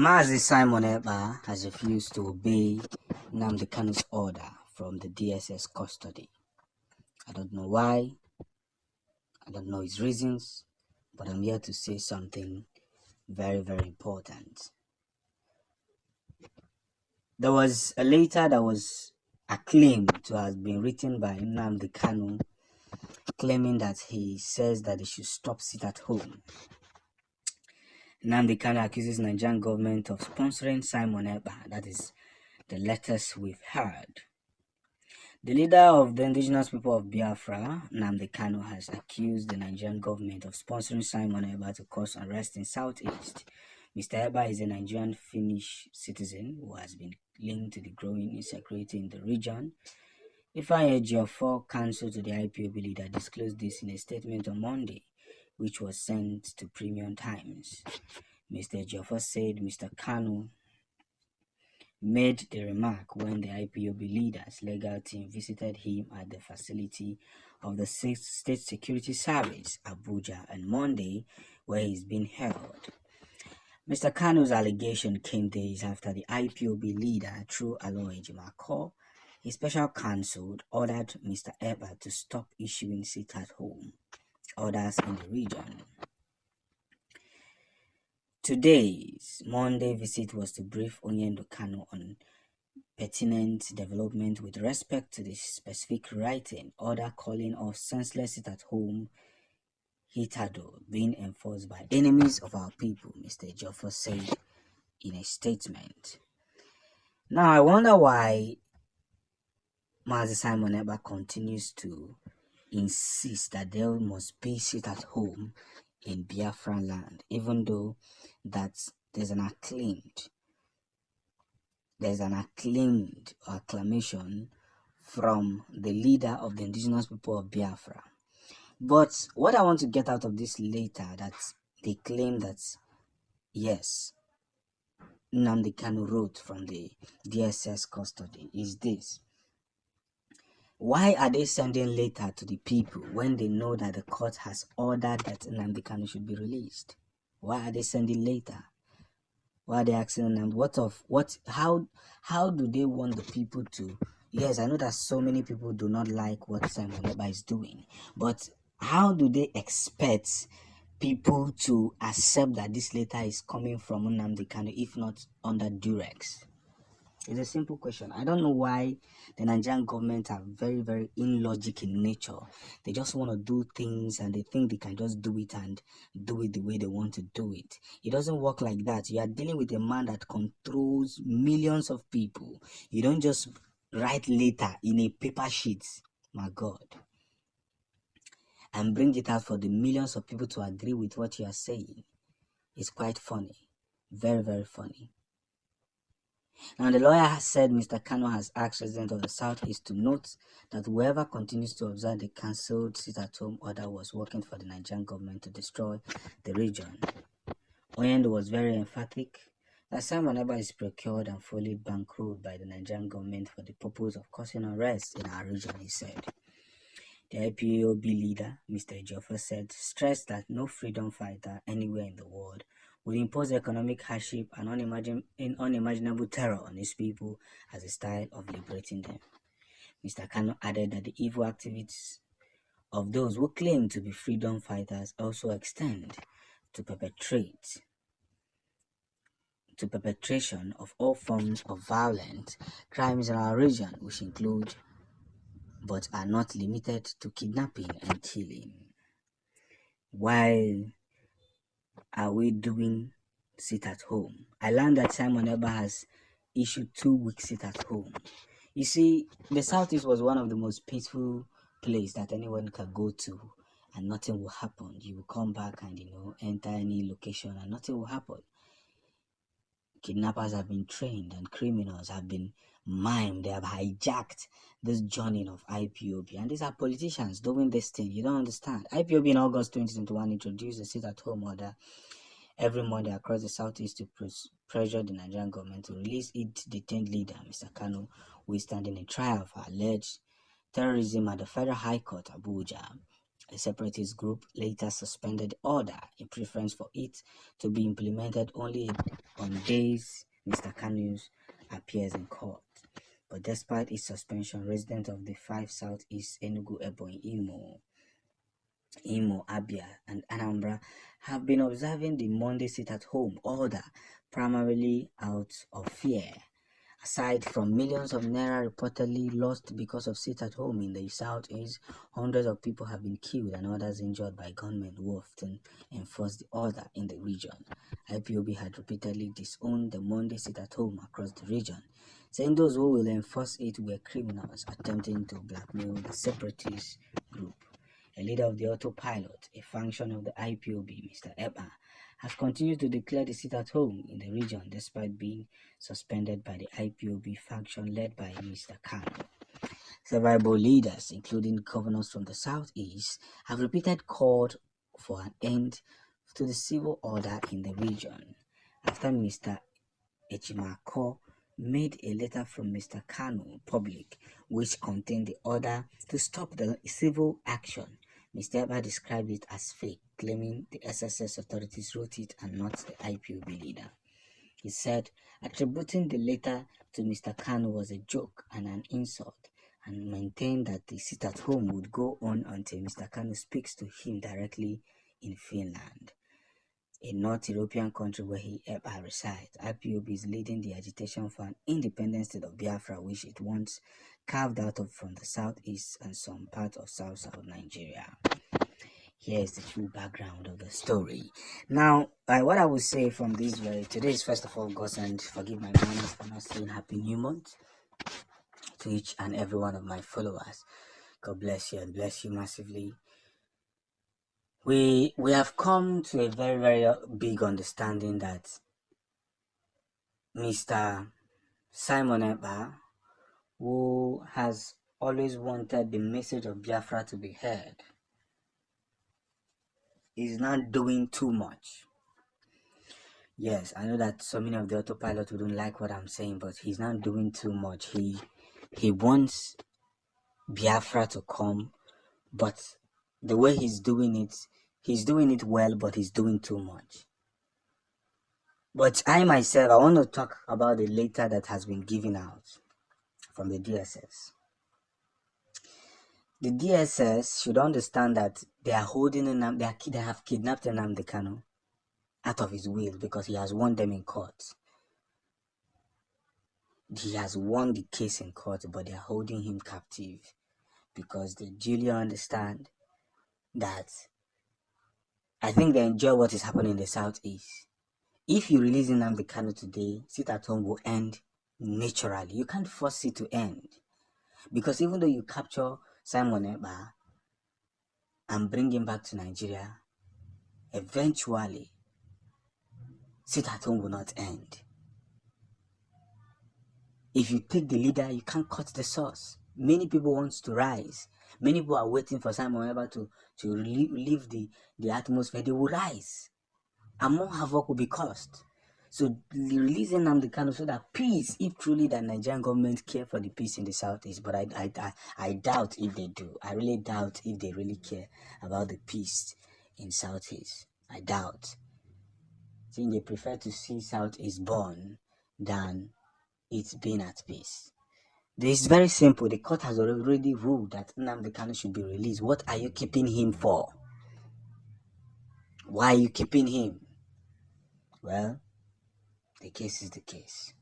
Mazi Simon Ekpa has refused to obey Nnamdi Kanu's order from the DSS custody. I don't know why, I don't know his reasons, but I'm here to say something very, very important. There was a letter that was acclaimed to have been written by Nnamdi Kanu, claiming that he says that they should stop sit at home. Nnamdi Kanu accuses Nigerian government of sponsoring Simon Ekpa. That is the letters we've heard. The leader of the indigenous people of Biafra, Nnamdi Kanu, has accused the Nigerian government of sponsoring Simon Ekpa to cause unrest in Southeast. Mr. Ekpa is a Nigerian Finnish citizen who has been linked to the growing insecurity in the region. Ifeanyi Ejiofor, counsel to the IPOB leader, disclosed this in a statement on Monday, which was sent to Premium Times. Mr. Ejiofor said Mr. Kanu made the remark when the IPOB leader's legal team visited him at the facility of the State Security Service, Abuja, on Monday, where he's been held. Mr. Kanu's allegation came days after the IPOB leader, through Aloy Jimakor, his special counsel, ordered Mr. Ekpa to stop issuing sit-at-home orders in the region. Today's Monday visit was to brief Onyendo Kanu on pertinent development with respect to the specific writing order calling off senseless sit-at-home hitado being enforced by enemies of our people, Mr. Ejiofor said in a statement. Now, I wonder why Mazi Simon Ekpa continues to insist that there must be sit-at-home in Biafran land, even though that there's an acclamation from the leader of the indigenous people of Biafra. But what I want to get out of this later, that they claim that yes, Nnamdi Kanu wrote from the DSS custody, is this: why are they sending letter to the people when they know that the court has ordered that Nnamdi Kanu should be released? Why are they sending letter? Why are they asking them how do they want the people to? Yes, I know that so many people do not like what Simon Ekpa is doing, but how do they expect people to accept that this letter is coming from Nnamdi Kanu, if not under duress? It's a simple question. I don't know why the Nigerian government are very, very illogic in nature. They just want to do things and they think they can just do it and do it the way they want to do it. It doesn't work like that. You are dealing with a man that controls millions of people. You don't just write letter in a paper sheet, my God, and bring it out for the millions of people to agree with what you are saying. It's quite funny. Very, very funny. Now, the lawyer has said Mr. Kanu has asked residents of the Southeast to note that whoever continues to observe the cancelled sit-at-home order was working for the Nigerian government to destroy the region. Oyendo was very emphatic that Simon Ekpa is procured and fully bankrolled by the Nigerian government for the purpose of causing unrest in our region, he said. The IPOB leader, Mr. Ejiofor, stressed that no freedom fighter anywhere in the world would impose economic hardship and unimaginable terror on his people as a style of liberating them. Mr. Kanu added that the evil activities of those who claim to be freedom fighters also extend to perpetration of all forms of violent crimes in our region, which include but are not limited to kidnapping and killing. Why are we doing sit at home? I learned that Simon Ekpa has issued 2 weeks sit at home. You see, the Southeast was one of the most peaceful places that anyone can go to and nothing will happen. You will come back and enter any location and nothing will happen. Kidnappers have been trained and criminals have been mimed. They have hijacked this journey of IPOB, and these are politicians doing this thing. You don't understand. IPOB in August 2021 introduced a sit-at-home order every Monday across the Southeast to pressure the Nigerian government to release its detained leader, Mr. Kanu, who is standing in trial for alleged terrorism at the Federal High Court, Abuja. A separatist group later suspended the order in preference for it to be implemented only on days Mr. Kanu'S appears in court. But despite its suspension, residents of the 5 Southeast Enugu, Ebonyi, Imo, Abia, and Anambra have been observing the Monday sit-at-home order primarily out of fear. Aside from millions of naira reportedly lost because of sit-at-home in the southeast, hundreds of people have been killed and others injured by gunmen who often enforce the order in the region. IPOB had repeatedly disowned the Monday sit-at-home across the region, saying those who will enforce it were criminals attempting to blackmail the separatist group. A leader of the autopilot, a function of the IPOB, Mr. Ekpa, has continued to declare the sit-at-home in the region despite being suspended by the IPOB faction led by Mr. Kanu. Several leaders, including governors from the southeast, have repeatedly called for an end to the civil order in the region. After Mr. Echimako made a letter from Mr. Kanu public, which contained the order to stop the civil action, Mr. Ekpa described it as fake, claiming the SSS authorities wrote it and not the IPOB leader. He said attributing the letter to Mr. Kanu was a joke and an insult, and maintained that the sit-at-home would go on until Mr. Kanu speaks to him directly in Finland, a North European country where Ekpa resides. IPOB is leading the agitation for an independent state of Biafra, which it wants carved out of from the southeast and some part of South Nigeria. Here is the full background of the story. Now, what I would say from this today is 1st of August, and forgive my manners for not saying Happy New Month to each and every one of my followers. God bless you and bless you massively. We have come to a very, very big understanding that Mr. Simon Ekpa, who has always wanted the message of Biafra to be heard, is not doing too much. Yes, I know that so many of the autopilot wouldn't like what I'm saying, but he's not doing too much. He wants Biafra to come, but the way he's doing it well, but he's doing too much. But I myself, I want to talk about the letter that has been given out from the DSS. The DSS should understand that they are holding they have kidnapped Nnamdi Kanu out of his will because he has won them in court. He has won the case in court, but they are holding him captive because they duly understand that I think they enjoy what is happening in the southeast. If you release Nnamdi Kanu today, sit-at-home will end naturally. You can't force it to end. Because even though you capture Simon Ekpa and bring him back to Nigeria, eventually, sit-at-home will not end. If you take the leader, you can't cut the source. Many people want to rise. Many people are waiting for Simon Ekpa to leave the atmosphere. They will rise. And more havoc will be caused. So releasing Nnamdi Kanu so that peace, if truly the Nigerian government care for the peace in the southeast, but I doubt if they do. I really doubt if they really care about the peace in southeast. I doubt. I think they prefer to see southeast burn than it being at peace. This is very simple. The court has already ruled that Nnamdi Kanu should be released. What are you keeping him for? Why are you keeping him? Well, the case is the case.